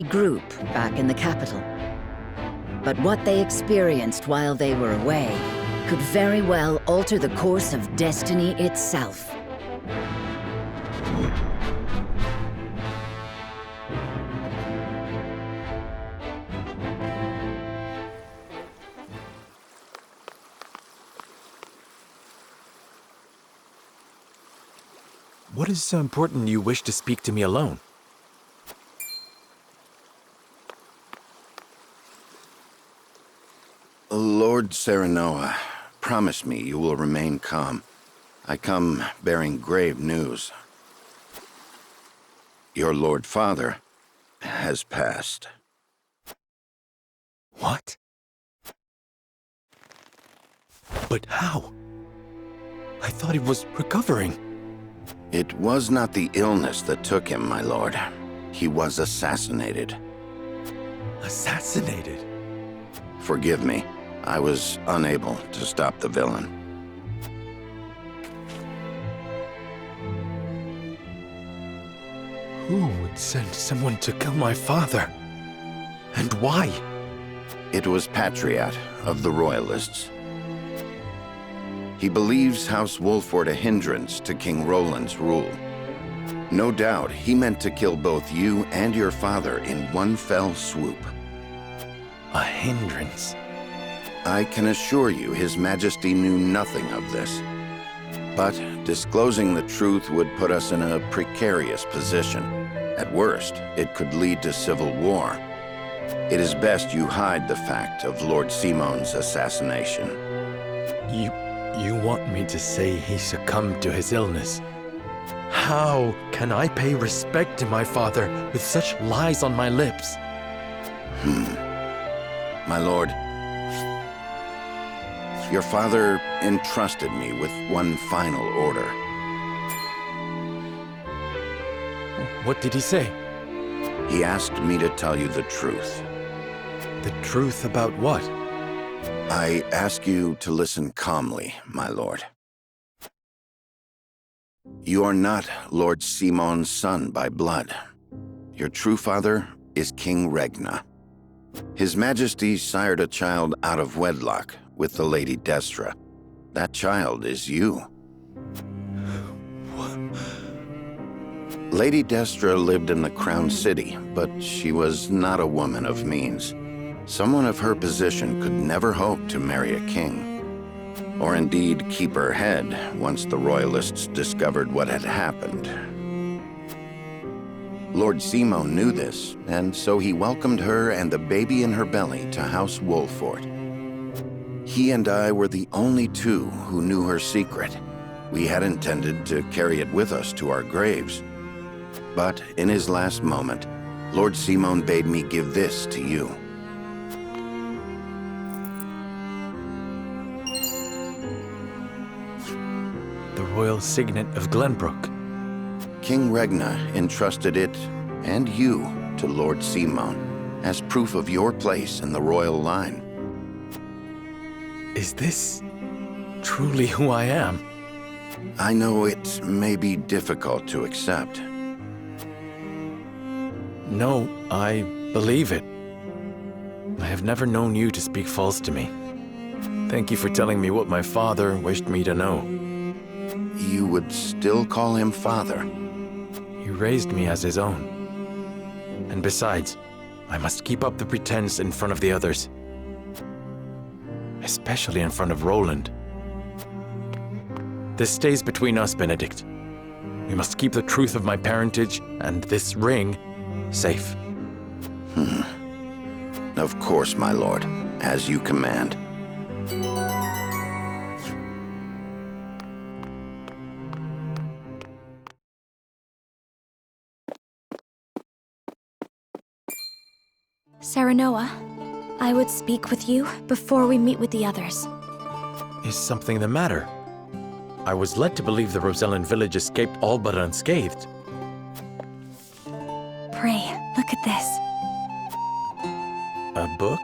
group back in the capital. But what they experienced while they were away could very well alter the course of destiny itself. What is so important you wish to speak to me alone? Lord Serenoa, promise me you will remain calm. I come bearing grave news. Your Lord Father has passed. What? But how? I thought he was recovering. It was not the illness that took him, my lord. He was assassinated. Assassinated? Forgive me. I was unable to stop the villain. Who would send someone to kill my father? And why? It was Patriot of the Royalists. He believes House Wolford a hindrance to King Roland's rule. No doubt he meant to kill both you and your father in one fell swoop. A hindrance? I can assure you His Majesty knew nothing of this. But disclosing the truth would put us in a precarious position. At worst, it could lead to civil war. It is best you hide the fact of Lord Simon's assassination. You want me to say he succumbed to his illness? How can I pay respect to my father with such lies on my lips? My lord, your father entrusted me with one final order. What did he say? He asked me to tell you the truth. The truth about what? I ask you to listen calmly, my lord. You are not Lord Simon's son by blood. Your true father is King Regna. His Majesty sired a child out of wedlock with the Lady Destra. That child is you. What? Lady Destra lived in the Crown City, but she was not a woman of means. Someone of her position could never hope to marry a king, or indeed keep her head once the Royalists discovered what had happened. Lord Simon knew this, and so he welcomed her and the baby in her belly to House Wolford. He and I were the only two who knew her secret. We had intended to carry it with us to our graves. But in his last moment, Lord Simon bade me give this to you. The royal signet of Glenbrook. King Regna entrusted it, and you, to Lord Simon, as proof of your place in the royal line. Is this truly who I am? I know it may be difficult to accept. No, I believe it. I have never known you to speak false to me. Thank you for telling me what my father wished me to know. You would still call him father? He raised me as his own. And besides, I must keep up the pretense in front of the others. Especially in front of Roland. This stays between us, Benedict. We must keep the truth of my parentage and this ring safe. Of course, my lord, as you command. Serenoa, I would speak with you before we meet with the others. Is something the matter? I was led to believe the Rosellan village escaped all but unscathed. Pray, look at this. A book?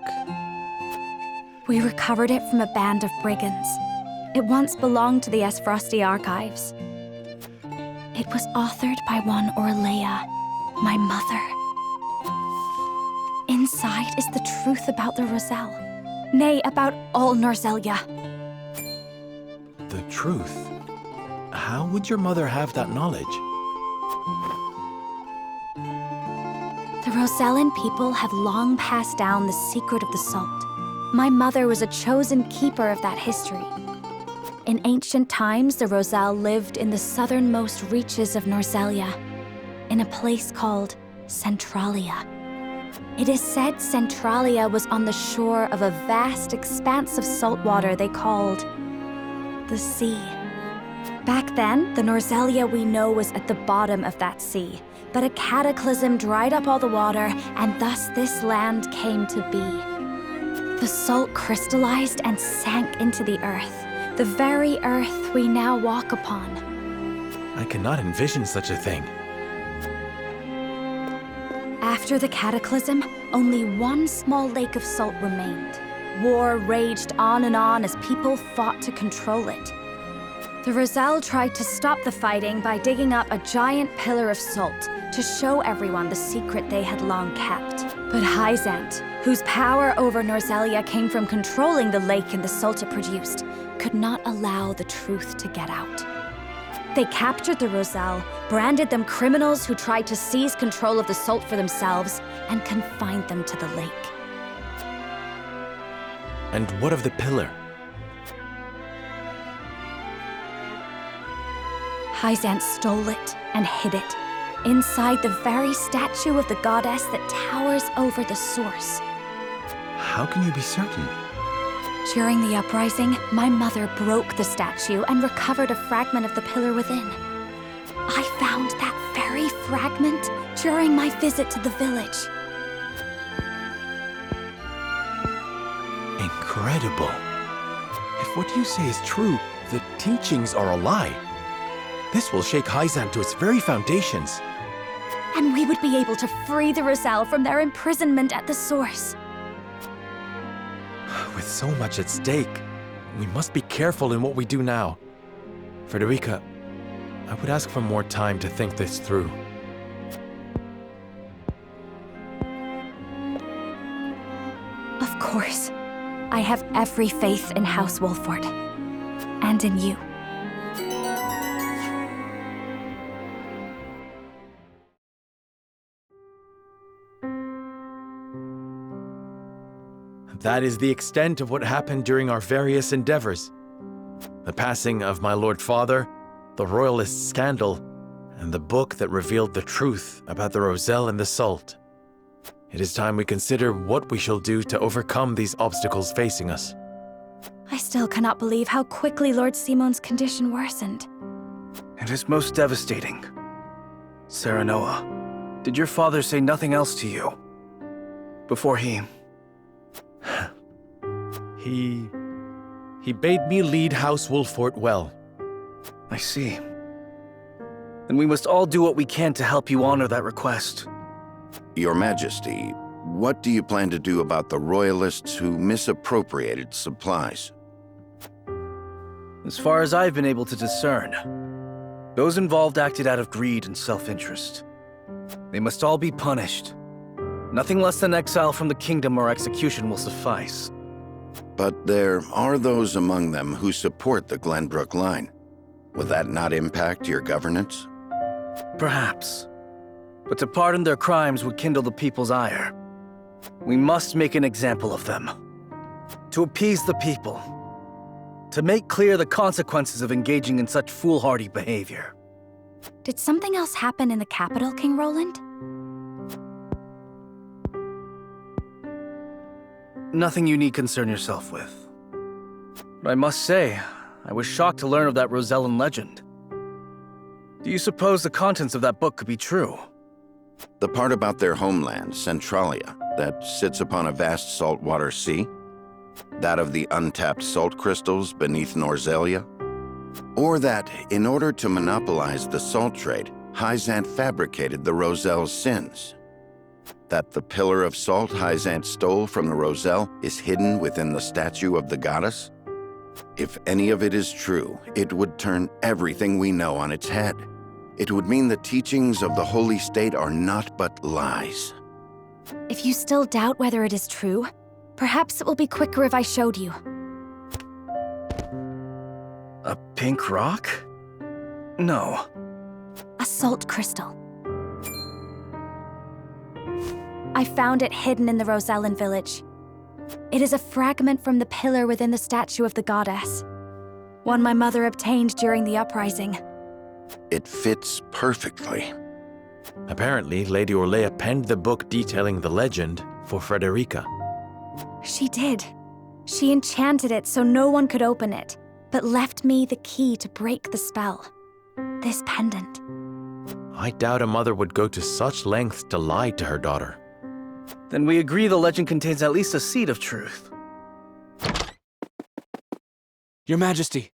We recovered it from a band of brigands. It once belonged to the Esfrosti archives. It was authored by one Orlea, my mother. inside is the truth about the Roselle. Nay, about all Norzelia. The truth? How would your mother have that knowledge? The Rosellan people have long passed down the secret of the salt. My mother was a chosen keeper of that history. In ancient times, the Roselle lived in the southernmost reaches of Norzelia, in a place called Centralia. It is said Centralia was on the shore of a vast expanse of salt water they called the sea. Back then, the Norzelia we know was at the bottom of that sea, but a cataclysm dried up all the water, and thus this land came to be. The salt crystallized and sank into the earth, the very earth we now walk upon. I cannot envision such a thing. After the cataclysm, only one small lake of salt remained. War raged on and on as people fought to control it. The Roselle tried to stop the fighting by digging up a giant pillar of salt to show everyone the secret they had long kept. But Hyzant, whose power over Norzelia came from controlling the lake and the salt it produced, could not allow the truth to get out. They captured the Roselle, branded them criminals who tried to seize control of the salt for themselves, and confined them to the lake. And what of the pillar? Hyzant stole it and hid it, inside the very statue of the goddess that towers over the source. How can you be certain? During the uprising, my mother broke the statue and recovered a fragment of the pillar within. I found that very fragment during my visit to the village. Incredible. If what you say is true, the teachings are a lie. This will shake Hyzant to its very foundations. And we would be able to free the Roselle from their imprisonment at the source. With so much at stake, we must be careful in what we do now. Frederica, I would ask for more time to think this through. Of course. I have every faith in House Wolford. And in you. That is the extent of what happened during our various endeavors. The passing of my Lord Father, the Royalist scandal, and the book that revealed the truth about the Roselle and the salt. It is time we consider what we shall do to overcome these obstacles facing us. I still cannot believe how quickly Lord Simon's condition worsened. It is most devastating. Serenoa, did your father say nothing else to you? Before he... He bade me lead House Wolfort well. I see. Then we must all do what we can to help you honor that request. Your Majesty, what do you plan to do about the Royalists who misappropriated supplies? As far as I've been able to discern, those involved acted out of greed and self-interest. They must all be punished. Nothing less than exile from the kingdom or execution will suffice. But there are those among them who support the Glenbrook line. Will that not impact your governance? Perhaps. But to pardon their crimes would kindle the people's ire. We must make an example of them. To appease the people. To make clear the consequences of engaging in such foolhardy behavior. Did something else happen in the capital, King Roland? Nothing you need concern yourself with. But I must say, I was shocked to learn of that Rosellan legend. Do you suppose the contents of that book could be true? The part about their homeland, Centralia, that sits upon a vast saltwater sea? That of the untapped salt crystals beneath Norzelia? Or that, in order to monopolize the salt trade, Hyzant fabricated the Roselle's sins? That the pillar of salt Hyzant stole from the Roselle is hidden within the statue of the goddess? If any of it is true, it would turn everything we know on its head. It would mean the teachings of the Holy State are not but lies. If you still doubt whether it is true, perhaps it will be quicker if I showed you. A pink rock? No. A salt crystal. I found it hidden in the Rosellan village. It is a fragment from the pillar within the statue of the goddess. One my mother obtained during the uprising. It fits perfectly. Apparently, Lady Orlea penned the book detailing the legend for Frederica. She did. She enchanted it so no one could open it, but left me the key to break the spell. This pendant. I doubt a mother would go to such lengths to lie to her daughter. Then we agree the legend contains at least a seed of truth. Your Majesty,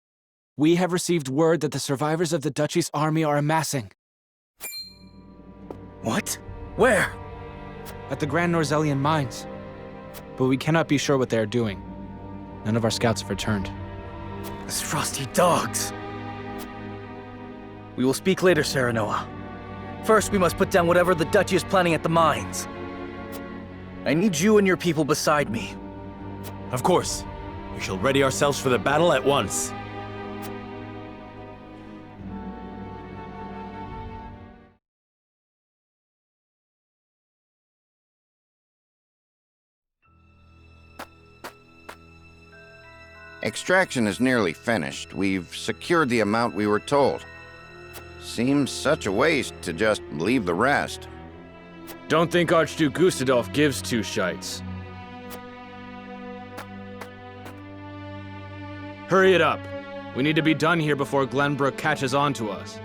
we have received word that the survivors of the Duchy's army are amassing. What? Where? At the Grand Norzellian mines. But we cannot be sure what they are doing. None of our scouts have returned. Those frosty dogs. We will speak later, Serenoa. First, we must put down whatever the Duchy is planning at the mines. I need you and your people beside me. Of course. We shall ready ourselves for the battle at once. Extraction is nearly finished. We've secured the amount we were told. Seems such a waste to just leave the rest. Don't think Archduke Gustadolf gives two shites. Hurry it up. We need to be done here before Glenbrook catches on to us.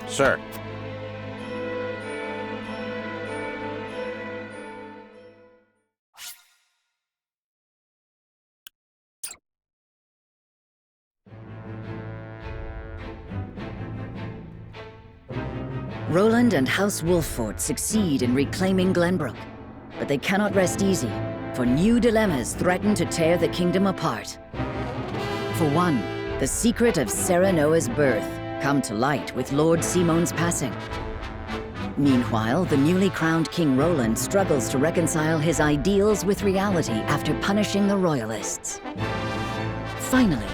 Sir. Roland and House Wolffort succeed in reclaiming Glenbrook, but they cannot rest easy, for new dilemmas threaten to tear the kingdom apart. For one, the secret of Serenoa's birth come to light with Lord Simon's passing. Meanwhile, the newly crowned King Roland struggles to reconcile his ideals with reality after punishing the Royalists. Finally,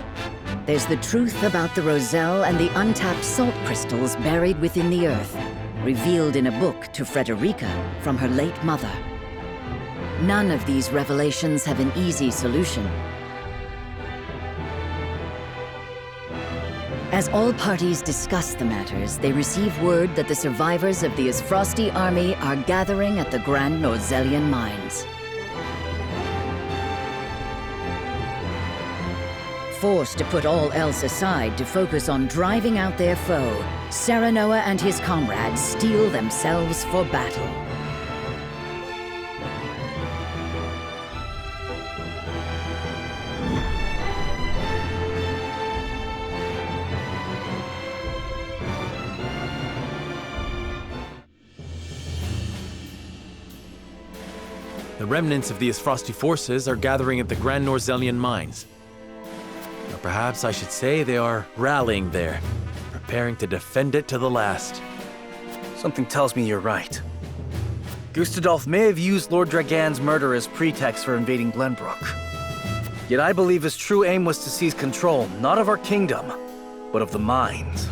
there's the truth about the Roselle and the untapped salt crystals buried within the earth, revealed in a book to Frederica from her late mother. None of these revelations have an easy solution. As all parties discuss the matters, they receive word that the survivors of the Isfrosti army are gathering at the Grand Norzellian mines. Forced to put all else aside to focus on driving out their foe, Serenoa and his comrades steel themselves for battle. The remnants of the Isfrosti forces are gathering at the Grand Norzellian mines. Or perhaps I should say they are rallying there, preparing to defend it to the last. Something tells me you're right. Gustadolf may have used Lord Dragan's murder as pretext for invading Glenbrook. Yet I believe his true aim was to seize control, not of our kingdom, but of the mines.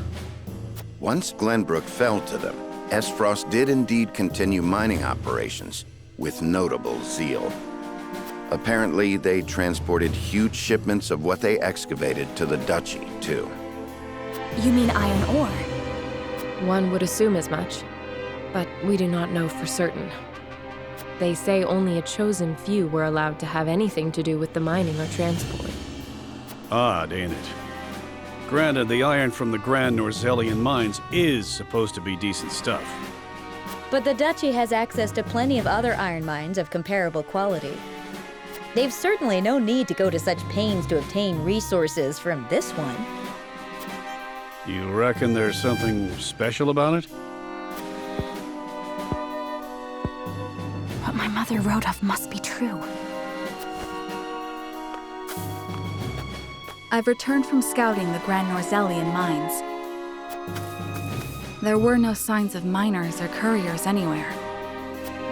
Once Glenbrook fell to them, Esfrost did indeed continue mining operations, with notable zeal. Apparently, they transported huge shipments of what they excavated to the Duchy, too. You mean iron ore? One would assume as much, but we do not know for certain. They say only a chosen few were allowed to have anything to do with the mining or transport. Odd, ain't it? Granted, the iron from the Grand Norzellian mines is supposed to be decent stuff. But the Duchy has access to plenty of other iron mines of comparable quality. They've certainly no need to go to such pains to obtain resources from this one. You reckon there's something special about it? What my mother wrote of must be true. I've returned from scouting the Grand Norzellian mines. There were no signs of miners or couriers anywhere.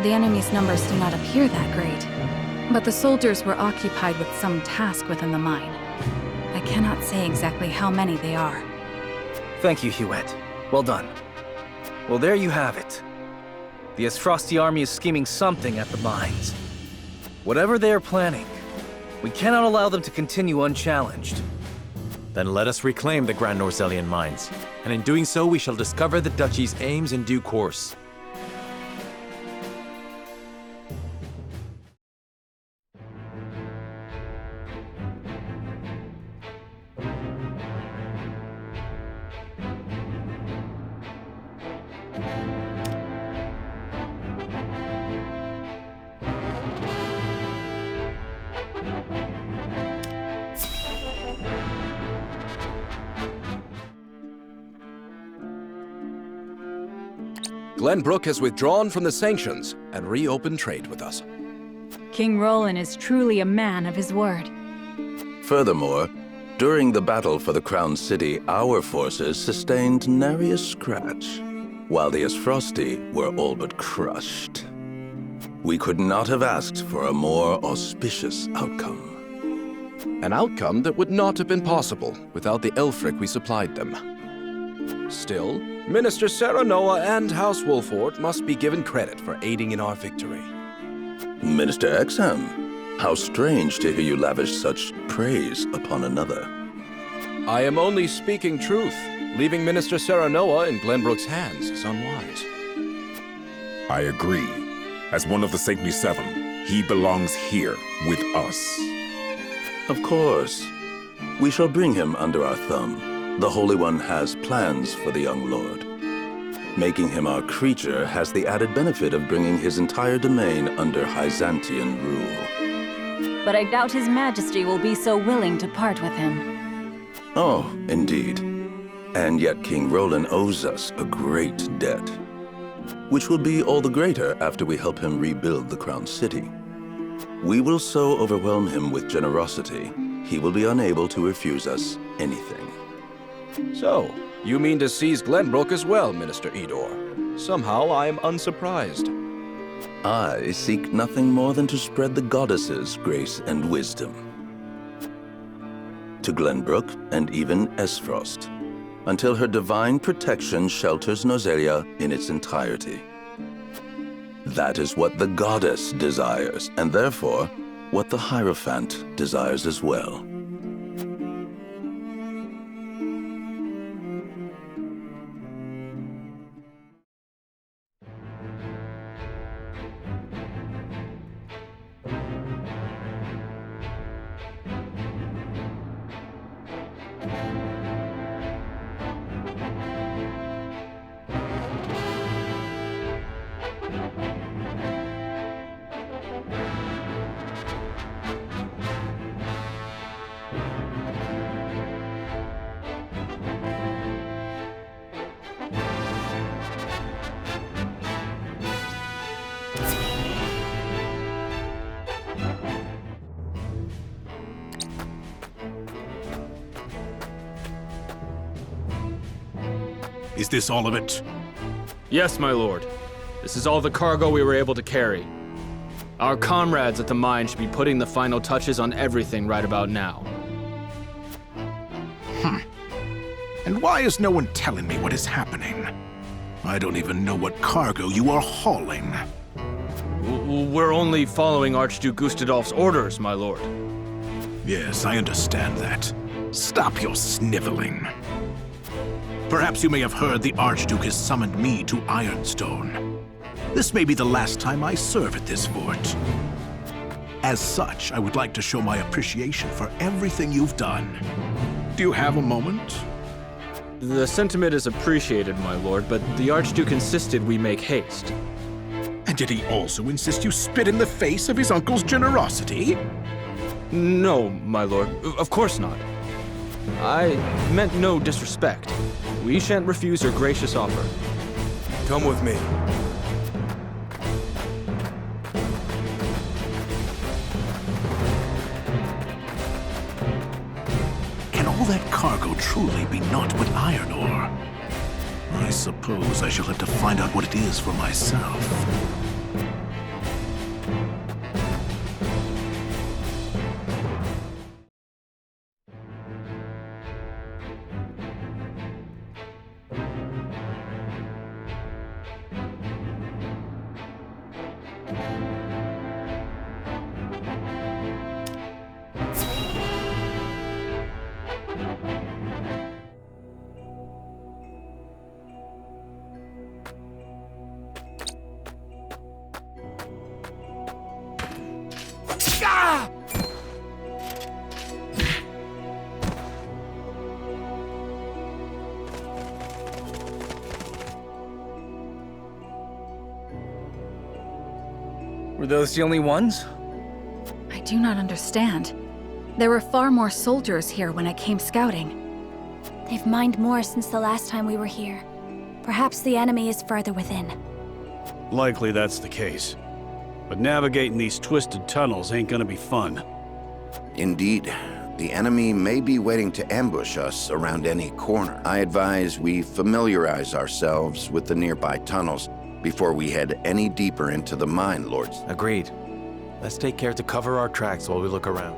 The enemy's numbers do not appear that great, but the soldiers were occupied with some task within the mine. I cannot say exactly how many they are. Thank you, Hewitt. Well done. Well, there you have it. The Esfrosti army is scheming something at the mines. Whatever they are planning, we cannot allow them to continue unchallenged. Then let us reclaim the Grand Norzellian mines, and in doing so we shall discover the Duchy's aims in due course. Glenbrook has withdrawn from the sanctions and reopened trade with us. King Roland is truly a man of his word. Furthermore, during the battle for the Crown City, our forces sustained nary a scratch, while the Esfrosti were all but crushed. We could not have asked for a more auspicious outcome. An outcome that would not have been possible without the Elfric we supplied them. Still, Minister Serenoa and House Wolford must be given credit for aiding in our victory. Minister Exham, how strange to hear you lavish such praise upon another. I am only speaking truth. Leaving Minister Serenoa in Glenbrook's hands is unwise. I agree. As one of the Saintly Seven, he belongs here with us. Of course. We shall bring him under our thumb. The Holy One has plans for the young lord. Making him our creature has the added benefit of bringing his entire domain under Byzantine rule. But I doubt His Majesty will be so willing to part with him. Oh, indeed. And yet King Roland owes us a great debt, which will be all the greater after we help him rebuild the Crown City. We will so overwhelm him with generosity, he will be unable to refuse us anything. So, you mean to seize Glenbrook as well, Minister Edor? Somehow I am unsurprised. I seek nothing more than to spread the goddess's grace and wisdom to Glenbrook and even Esfrost, until her divine protection shelters Nozelia in its entirety. That is what the goddess desires, and therefore, what the Hierophant desires as well. Is this all of it? Yes, my lord. This is all the cargo we were able to carry. Our comrades at the mine should be putting the final touches on everything right about now. And why is no one telling me what is happening? I don't even know what cargo you are hauling. We're only following Archduke Gustadolf's orders, my lord. Yes, I understand that. Stop your sniveling. Perhaps you may have heard the Archduke has summoned me to Ironstone. This may be the last time I serve at this fort. As such, I would like to show my appreciation for everything you've done. Do you have a moment? The sentiment is appreciated, my lord, but the Archduke insisted we make haste. And did he also insist you spit in the face of his uncle's generosity? No, my lord, of course not. I meant no disrespect. We shan't refuse your gracious offer. Come with me. Can all that cargo truly be naught but iron ore? I suppose I shall have to find out what it is for myself. those the only ones? I do not understand. There were far more soldiers here when I came scouting. They've mined more since the last time we were here. Perhaps the enemy is further within. Likely that's the case. But navigating these twisted tunnels ain't gonna be fun. Indeed. The enemy may be waiting to ambush us around any corner. I advise we familiarize ourselves with the nearby tunnels before we head any deeper into the mine, Lords. Agreed. Let's take care to cover our tracks while we look around.